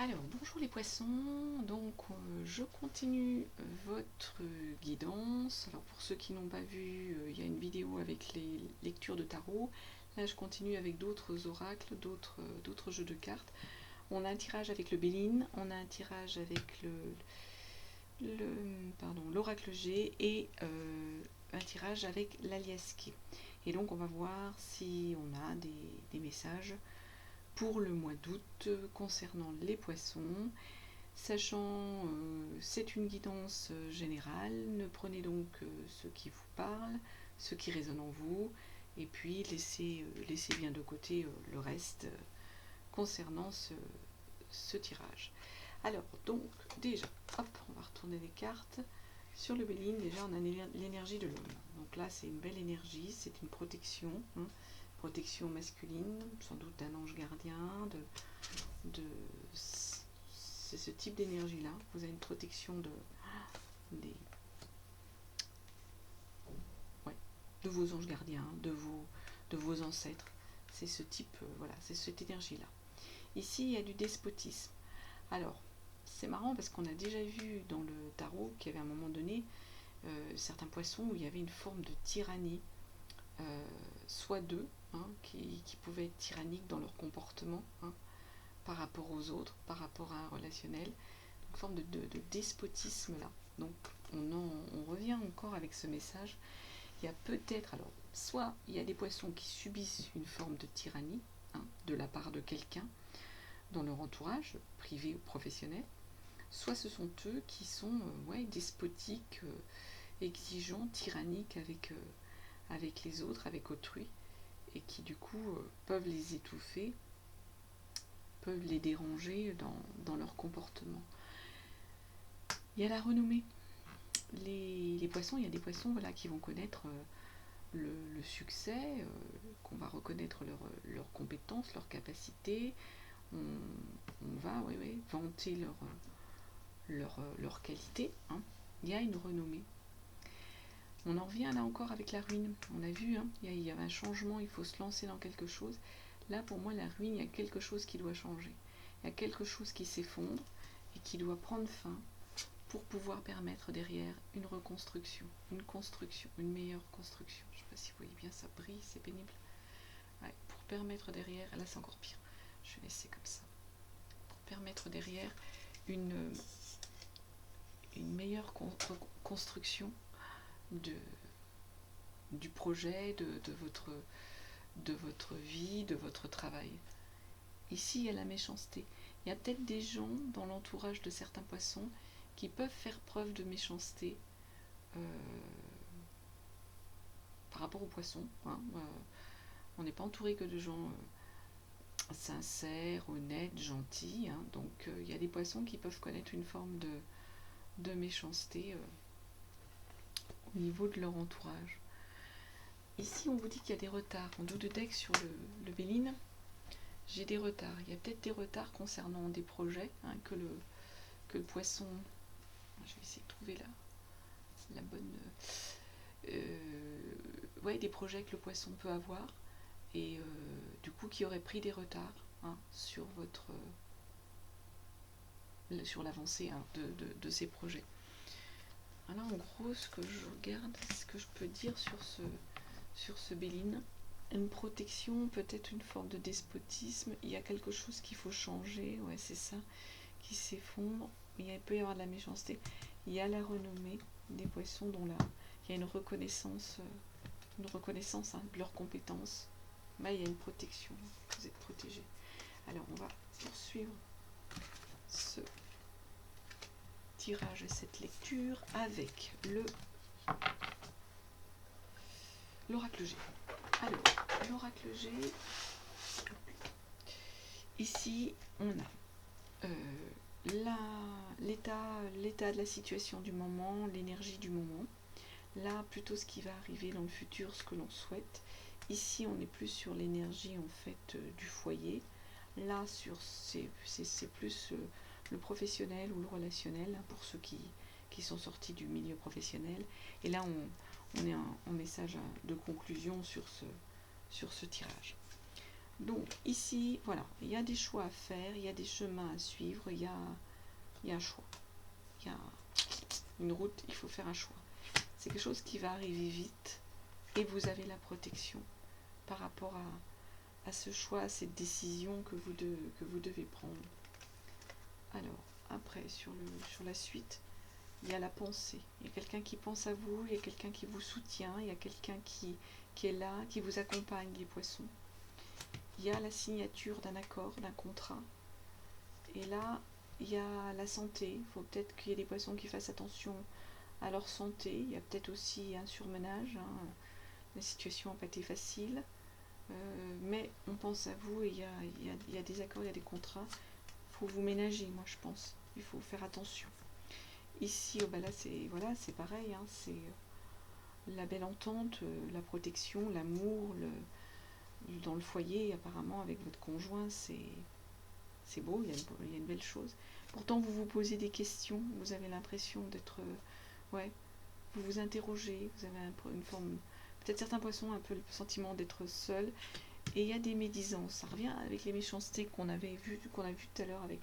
Alors, bonjour les poissons, donc je continue votre guidance. Alors pour ceux qui n'ont pas vu, il y a une vidéo avec les lectures de tarot. Là je continue avec d'autres oracles, d'autres jeux de cartes. On a un tirage avec le Béline, on a un tirage avec l'oracle G et un tirage avec l'Aliasqué. Et donc on va voir si on a des messages pour le mois d'août concernant les poissons, sachant c'est une guidance générale, ne prenez donc ce qui vous parle, ce qui résonne en vous, et puis laissez bien de côté le reste concernant ce tirage. Alors donc déjà, hop, on va retourner les cartes. Sur le Béline, déjà on a l'énergie de l'homme. Donc là c'est une belle énergie, c'est une protection, protection masculine, sans doute d'un ange gardien, c'est ce type d'énergie là. Vous avez une protection de vos anges gardiens, de vos ancêtres. C'est ce type, voilà, c'est cette énergie là. Ici il y a du despotisme. Alors c'est marrant parce qu'on a déjà vu dans le tarot qu'il y avait à un moment donné certains poissons où il y avait une forme de tyrannie, soit d'eux, qui pouvaient être tyranniques dans leur comportement, par rapport aux autres, par rapport à un relationnel, une forme de despotisme là. Donc on revient encore avec ce message. Il y a peut-être, alors, soit il y a des poissons qui subissent une forme de tyrannie, de la part de quelqu'un dans leur entourage, privé ou professionnel, soit ce sont eux qui sont despotiques, exigeants, tyranniques avec les autres, avec autrui, et qui du coup peuvent les étouffer, peuvent les déranger dans leur comportement. Il y a la renommée. Les poissons, il y a des poissons qui vont connaître le succès, qu'on va reconnaître leurs compétences, leurs capacités. On va vanter leur qualité. Il y a une renommée. On en revient là encore avec la ruine. On a vu, il y a un changement, il faut se lancer dans quelque chose. Là, pour moi, la ruine, il y a quelque chose qui doit changer. Il y a quelque chose qui s'effondre et qui doit prendre fin pour pouvoir permettre derrière une reconstruction, une construction, une meilleure construction. Je ne sais pas si vous voyez bien, ça brille, c'est pénible. Pour permettre derrière, là c'est encore pire, je vais laisser comme ça. Pour permettre derrière une meilleure construction du projet, de votre vie, de votre travail. Ici, il y a la méchanceté. Il y a peut-être des gens dans l'entourage de certains poissons qui peuvent faire preuve de méchanceté par rapport aux poissons. On n'est pas entouré que de gens sincères, honnêtes, gentils. Donc il y a des poissons qui peuvent connaître une forme de méchanceté au niveau de leur entourage. Ici, on vous dit qu'il y a des retards. En dos de deck sur le Béline, j'ai des retards. Il y a peut-être des retards concernant des projets que le poisson... Je vais essayer de trouver la bonne... des projets que le poisson peut avoir et du coup qui aurait pris des retards sur l'avancée de ces projets. Alors en gros, ce que je regarde, ce que je peux dire sur ce Béline, une protection, peut-être une forme de despotisme, il y a quelque chose qu'il faut changer, c'est ça, qui s'effondre, il peut y avoir de la méchanceté, il y a la renommée des poissons dont là, il y a une reconnaissance de leurs compétences. Là, il y a une protection, vous êtes protégés. Alors, on va poursuivre ce tirage et cette lecture avec l'oracle G. Alors, l'oracle G, ici, on a l'état de la situation du moment, l'énergie du moment. Là, plutôt ce qui va arriver dans le futur, ce que l'on souhaite. Ici, on est plus sur l'énergie en fait du foyer. Là, c'est plus le professionnel ou le relationnel pour ceux qui sont sortis du milieu professionnel. Et là, on est en message de conclusion sur ce tirage. Donc ici, voilà, il y a des choix à faire, il y a des chemins à suivre, il y a un choix. Il y a une route, il faut faire un choix. C'est quelque chose qui va arriver vite et vous avez la protection par rapport à ce choix, à cette décision que vous devez prendre. Alors, après, sur la suite, il y a la pensée. Il y a quelqu'un qui pense à vous, il y a quelqu'un qui vous soutient, il y a quelqu'un qui est là, qui vous accompagne, les poissons. Il y a la signature d'un accord, d'un contrat. Et là, il y a la santé. Il faut peut-être qu'il y ait des poissons qui fassent attention à leur santé. Il y a peut-être aussi un surmenage. Hein. La situation n'a pas été facile. Mais on pense à vous et il y a des accords, il y a des contrats. Il faut vous ménager, moi je pense. Il faut faire attention. Ici, oh ben là, c'est pareil. Hein, c'est la belle entente, la protection, l'amour, dans le foyer, apparemment, avec votre conjoint, c'est beau, il y a une belle chose. Pourtant, vous vous posez des questions, vous avez l'impression d'être... ouais, vous vous interrogez, vous avez une forme... Peut-être certains poissons ont un peu le sentiment d'être seuls. Et il y a des médisances. Ça revient avec les méchancetés qu'on a vu tout à l'heure avec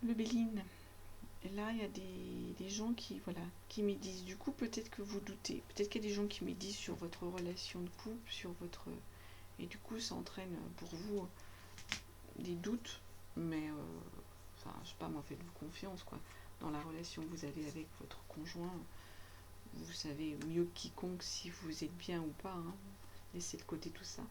le Béline. Et là, il y a des gens qui médisent. Du coup, peut-être que vous doutez. Peut-être qu'il y a des gens qui médisent sur votre relation de couple, sur votre... Et du coup, ça entraîne pour vous des doutes. Mais, enfin, je sais pas, moi, faites-vous confiance, quoi. Dans la relation que vous avez avec votre conjoint, vous savez mieux que quiconque si vous êtes bien ou pas. Hein. Laissez de côté tout ça.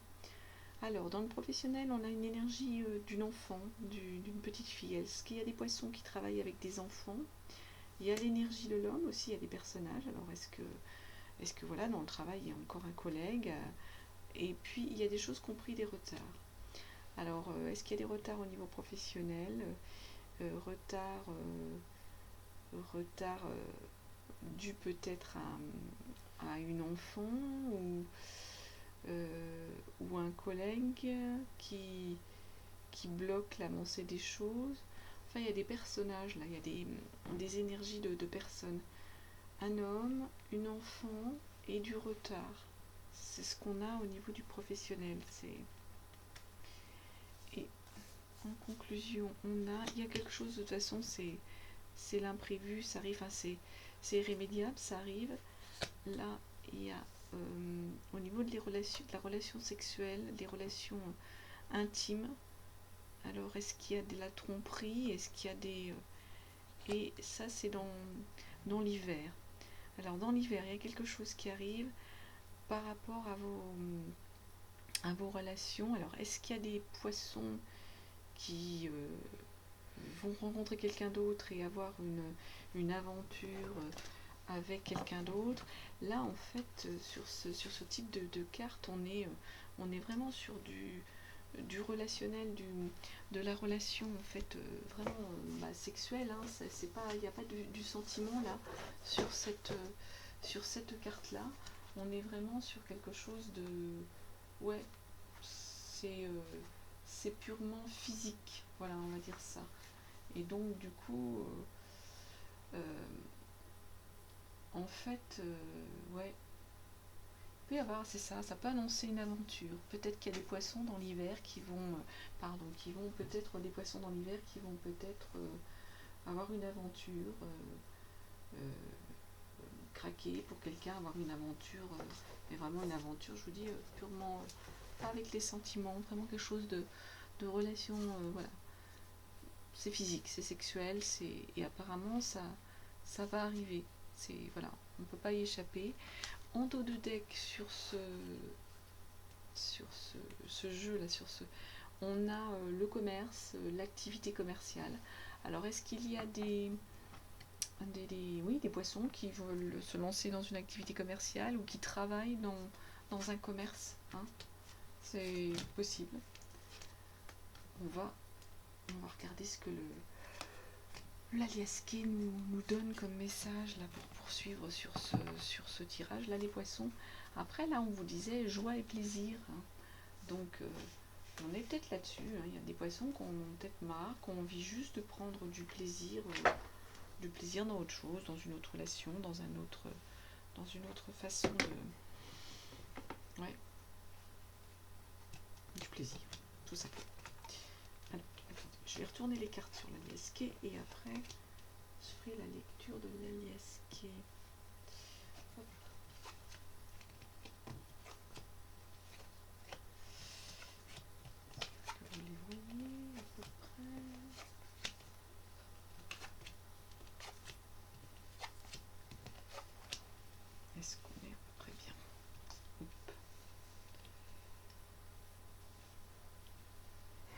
Alors, dans le professionnel, on a une énergie d'une enfant, d'une petite fille. Est-ce qu'il y a des poissons qui travaillent avec des enfants? Il y a l'énergie de l'homme aussi, il y a des personnages. Alors, est-ce que voilà, dans le travail, il y a encore un collègue et puis, il y a des choses qui ont pris des retards. Alors, est-ce qu'il y a des retards au niveau professionnel? Retard dû peut-être à une enfant ou un collègue qui bloque l'avancée des choses. Enfin, il y a des personnages là, il y a des énergies de personnes. Un homme, une enfant et du retard. C'est ce qu'on a au niveau du professionnel. Et en conclusion, il y a quelque chose, de toute façon, c'est l'imprévu, ça arrive, enfin, c'est irrémédiable, ça arrive. Là, il y a au niveau de la relation sexuelle, des relations intimes. Alors, est-ce qu'il y a de la tromperie? Est-ce qu'il y a des... et ça, c'est dans l'hiver. Alors, dans l'hiver, il y a quelque chose qui arrive par rapport à vos relations. Alors, est-ce qu'il y a des poissons qui vont rencontrer quelqu'un d'autre et avoir une aventure avec quelqu'un d'autre? Là, en fait, sur ce type de carte, on est vraiment sur du relationnel, de la relation en fait vraiment sexuelle. Hein, c'est pas, il n'y a pas du sentiment là sur cette carte là. On est vraiment sur quelque chose de, ouais, c'est purement physique. Voilà, on va dire ça. Et donc du coup, en fait, ouais. Peut y avoir, c'est ça, ça peut annoncer une aventure. Peut-être qu'il y a des poissons dans l'hiver qui vont peut-être des poissons dans l'hiver qui vont peut-être avoir une aventure, craquer pour quelqu'un, avoir une aventure, mais vraiment une aventure, je vous dis, purement pas avec les sentiments, vraiment quelque chose de relation, voilà. C'est physique, c'est sexuel, et apparemment ça va arriver. Voilà, on ne peut pas y échapper. En dos de deck sur ce jeu là, on a le commerce, l'activité commerciale. Alors est-ce qu'il y a des poissons qui veulent se lancer dans une activité commerciale ou qui travaillent dans un commerce, hein? C'est possible. On va regarder ce que l'aliasqué nous donne comme message là pour poursuivre sur ce tirage. Là, les poissons. Après, là, on vous disait joie et plaisir. Hein. Donc, on est peut-être là-dessus. Hein. Il y a des poissons qui ont peut-être marre, qui ont envie juste de prendre du plaisir dans autre chose, dans une autre relation, dans une autre façon de... Ouais. plaisir, tout simplement. Alors, attendez, je vais retourner les cartes sur l'Aliasqué et après je ferai la lecture de l'Aliasqué. Vous les voyez à peu près. Est-ce qu'on est à peu près bien? Hop.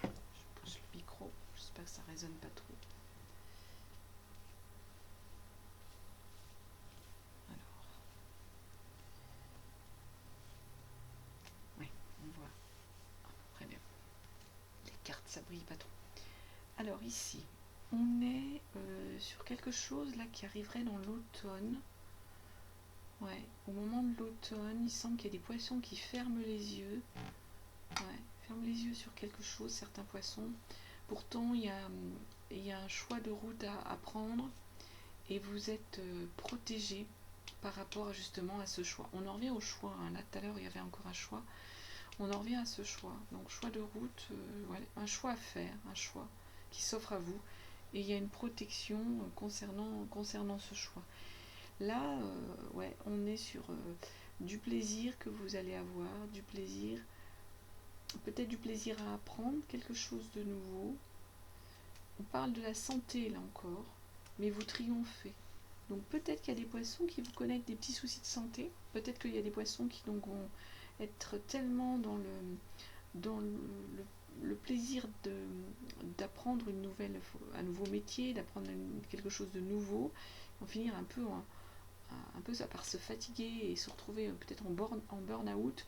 Je pousse le micro, j'espère que ça résonne pas trop. Alors, oui, on voit à peu près bien. Les cartes, ça brille pas trop. Alors ici, on est sur quelque chose là qui arriverait dans l'automne. Ouais, au moment de l'automne, il semble qu'il y a des poissons qui ferment les yeux. Ouais, ferment les yeux sur quelque chose, certains poissons. Pourtant, il y a un choix de route à prendre et vous êtes protégé par rapport justement à ce choix. On en revient au choix, hein. Là tout à l'heure il y avait encore un choix. On en revient à ce choix. Donc choix de route, ouais, un choix à faire, un choix qui s'offre à vous. Et il y a une protection concernant ce choix. Là, ouais, on est sur du plaisir que vous allez avoir, du plaisir, peut-être du plaisir à apprendre quelque chose de nouveau. On parle de la santé là encore, mais vous triomphez. Donc peut-être qu'il y a des poissons qui vous connaissent des petits soucis de santé, peut-être qu'il y a des poissons qui donc vont être tellement dans le plaisir d'apprendre un nouveau métier, d'apprendre quelque chose de nouveau, ils vont finir un peu par se fatiguer et se retrouver peut-être en burn-out,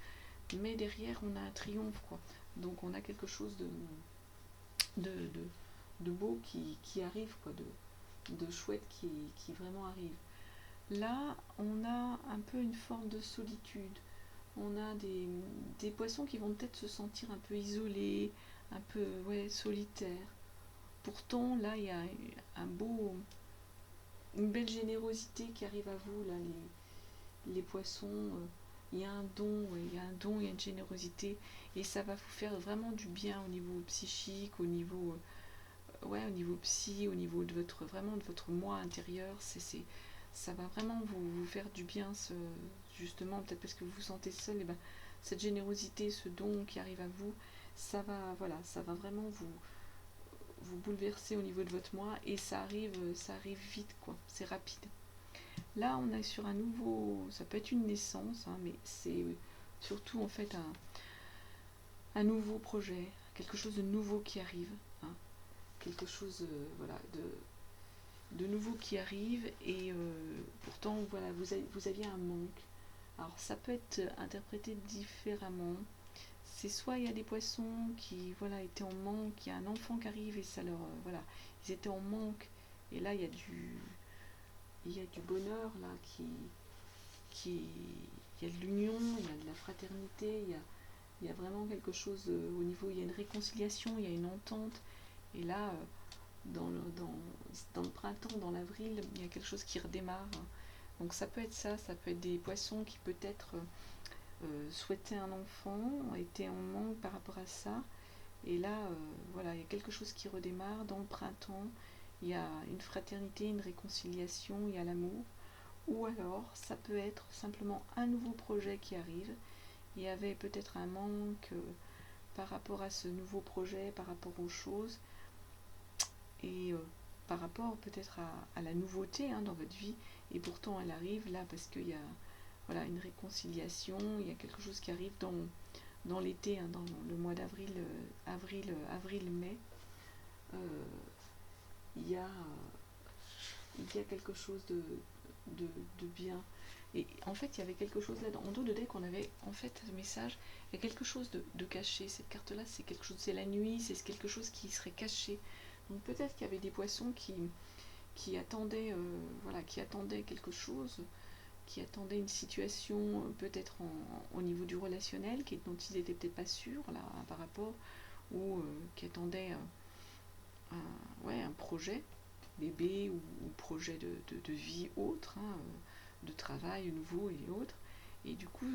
mais derrière on a un triomphe, quoi. Donc on a quelque chose de beau qui arrive, quoi, de chouette qui vraiment arrive. Là, on a un peu une forme de solitude. On a des poissons qui vont peut-être se sentir un peu isolés, un peu solitaires. Pourtant, là, il y a une belle générosité qui arrive à vous, là, les poissons. Il y a un don, il y a un don, il y a une générosité, et ça va vous faire vraiment du bien au niveau psychique, au niveau psy, au niveau de votre moi intérieur. Ça va vraiment vous faire du bien, justement, peut-être parce que vous vous sentez seul, et ben, cette générosité, ce don qui arrive à vous, ça va vraiment vous bouleverser au niveau de votre moi, et ça arrive vite, quoi, c'est rapide. Là, on est sur un nouveau, ça peut être une naissance, hein, mais c'est surtout en fait un nouveau projet, quelque chose de nouveau qui arrive, hein, quelque chose de nouveau qui arrive, et pourtant voilà, vous aviez un manque. Alors ça peut être interprété différemment. C'est soit il y a des poissons qui étaient en manque, il y a un enfant qui arrive et ça leur ils étaient en manque, et là il y a du bonheur là il y a de l'union, il y a de la fraternité, il y a vraiment quelque chose au niveau, il y a une réconciliation, il y a une entente, et là dans le printemps, dans l'avril, il y a quelque chose qui redémarre. Donc ça peut être ça peut être des poissons qui peut-être souhaitaient un enfant, étaient en manque par rapport à ça, et là il y a quelque chose qui redémarre dans le printemps, il y a une fraternité, une réconciliation, il y a l'amour. Ou alors ça peut être simplement un nouveau projet qui arrive, il y avait peut-être un manque par rapport à ce nouveau projet, par rapport aux choses, et par rapport peut-être à la nouveauté, hein, dans votre vie, et pourtant elle arrive là parce qu'il y a une réconciliation, il y a quelque chose qui arrive dans l'été, hein, dans le mois d'avril, avril-mai, il y a quelque chose de bien. Et en fait, il y avait quelque chose là, en dos de deck, on avait en fait ce message, il y a quelque chose de caché. Cette carte-là, c'est quelque chose, c'est la nuit, c'est quelque chose qui serait caché. Donc peut-être qu'il y avait des poissons qui attendaient, qui attendaient quelque chose, qui attendaient une situation, peut-être au niveau du relationnel, dont ils n'étaient peut-être pas sûrs là par rapport, ou qui attendaient un projet, bébé, ou projet de vie autre, hein, de travail nouveau et autres. Et du coup,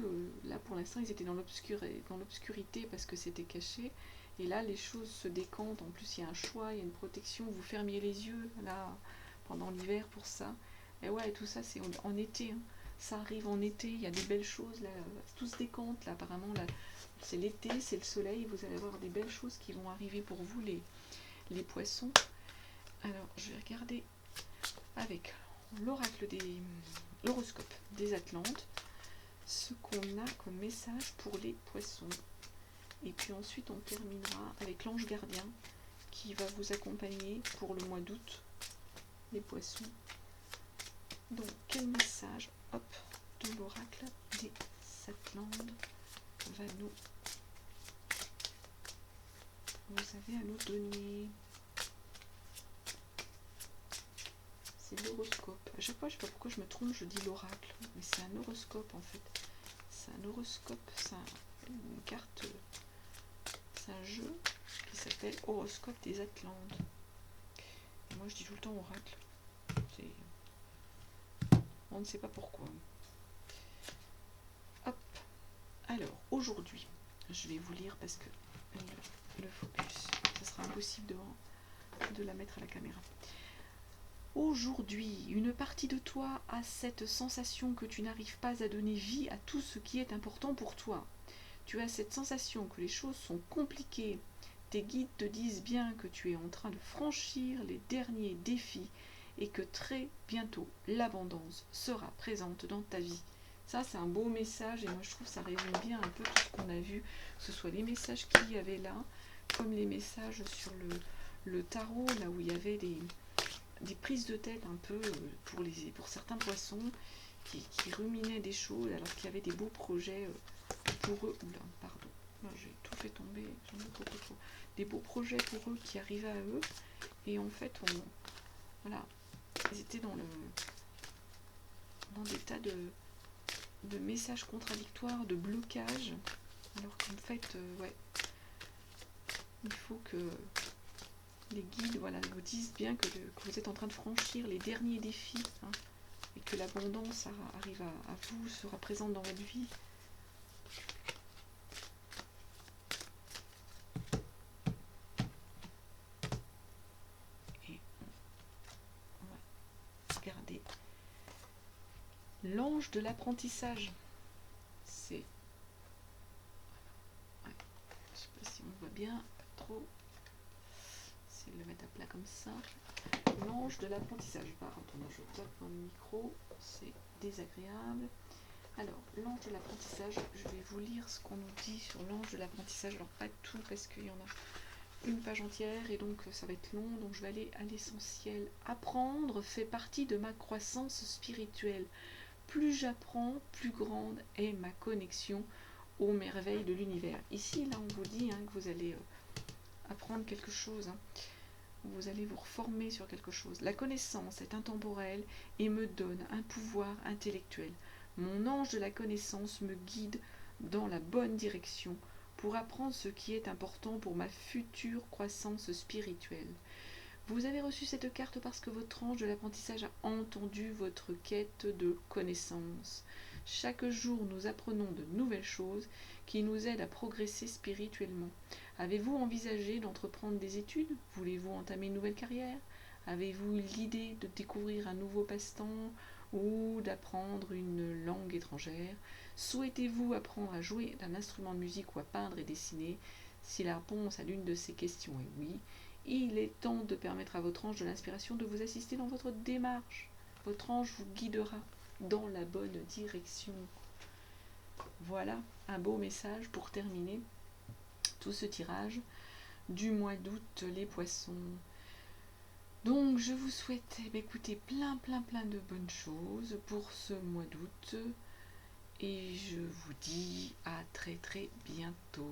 là pour l'instant, ils étaient dans l'obscurité parce que c'était caché. Et là, les choses se décantent. En plus, il y a un choix, il y a une protection. Vous fermiez les yeux là pendant l'hiver pour ça. Et ouais, tout ça, c'est en été. Hein. Ça arrive en été. Il y a des belles choses là. Tout se décante là. Apparemment, là, c'est l'été, c'est le soleil. Vous allez avoir des belles choses qui vont arriver pour vous, les poissons. Alors, je vais regarder avec l'horoscope des Atlantes ce qu'on a comme message pour les poissons. Et puis ensuite, on terminera avec l'ange gardien qui va vous accompagner pour le mois d'août, les poissons. Donc, quel message, hop, de l'oracle des Atlantes va vous avez à nous donner? C'est l'horoscope. À chaque fois, je ne sais pas pourquoi je me trompe, je dis l'oracle, mais c'est un horoscope en fait. C'est un horoscope, c'est une carte, c'est un jeu qui s'appelle Horoscope des Atlantes. Et moi, je dis tout le temps oracle. On ne sait pas pourquoi. Hop. Alors, aujourd'hui, je vais vous lire parce que le focus, ça sera impossible de la mettre à la caméra. Aujourd'hui, une partie de toi a cette sensation que tu n'arrives pas à donner vie à tout ce qui est important pour toi. Tu as cette sensation que les choses sont compliquées. Tes guides te disent bien que tu es en train de franchir les derniers défis et que très bientôt l'abondance sera présente dans ta vie. Ça, c'est un beau message et moi je trouve que ça résume bien un peu tout ce qu'on a vu, que ce soit les messages qu'il y avait là, comme les messages sur le tarot, là où il y avait des prises de tête un peu pour certains poissons qui ruminaient des choses alors qu'il y avait des beaux projets pour eux. Oula, pardon, j'ai tout fait tomber, j'en ai beaucoup trop. Des beaux projets pour eux qui arrivaient à eux et en fait voilà, ils étaient dans des tas de messages contradictoires, de blocages, alors qu'en fait, ouais, il faut que les guides vous disent bien que vous êtes en train de franchir les derniers défis, hein, et que l'abondance arrive à vous, sera présente dans votre vie. Et on va regarder l'ange de l'apprentissage. C'est... Ouais, je sais pas si on voit bien, pas trop. C'est de le mettre à plat comme ça. L'ange de l'apprentissage. Pardon, je tape dans le micro, c'est désagréable. Alors, l'ange de l'apprentissage, je vais vous lire ce qu'on nous dit sur l'ange de l'apprentissage. Alors, pas tout, parce qu'il y en a une page entière, et donc ça va être long, donc je vais aller à l'essentiel. Apprendre fait partie de ma croissance spirituelle. Plus j'apprends, plus grande est ma connexion aux merveilles de l'univers. Ici, là, on vous dit que vous allez apprendre quelque chose, vous allez vous reformer sur quelque chose. La connaissance est intemporelle et me donne un pouvoir intellectuel. Mon ange de la connaissance me guide dans la bonne direction pour apprendre ce qui est important pour ma future croissance spirituelle. Vous avez reçu cette carte parce que votre ange de l'apprentissage a entendu votre quête de connaissance. Chaque jour, nous apprenons de nouvelles choses qui nous aident à progresser spirituellement. Avez-vous envisagé d'entreprendre des études? Voulez-vous entamer une nouvelle carrière? Avez-vous l'idée de découvrir un nouveau passe-temps ou d'apprendre une langue étrangère? Souhaitez-vous apprendre à jouer d'un instrument de musique ou à peindre et dessiner? Si la réponse à l'une de ces questions est oui, il est temps de permettre à votre ange de l'inspiration de vous assister dans votre démarche. Votre ange vous guidera dans la bonne direction. Voilà un beau message pour terminer tout ce tirage du mois d'août, les poissons. Donc je vous souhaite écouter plein de bonnes choses pour ce mois d'août et je vous dis à très bientôt.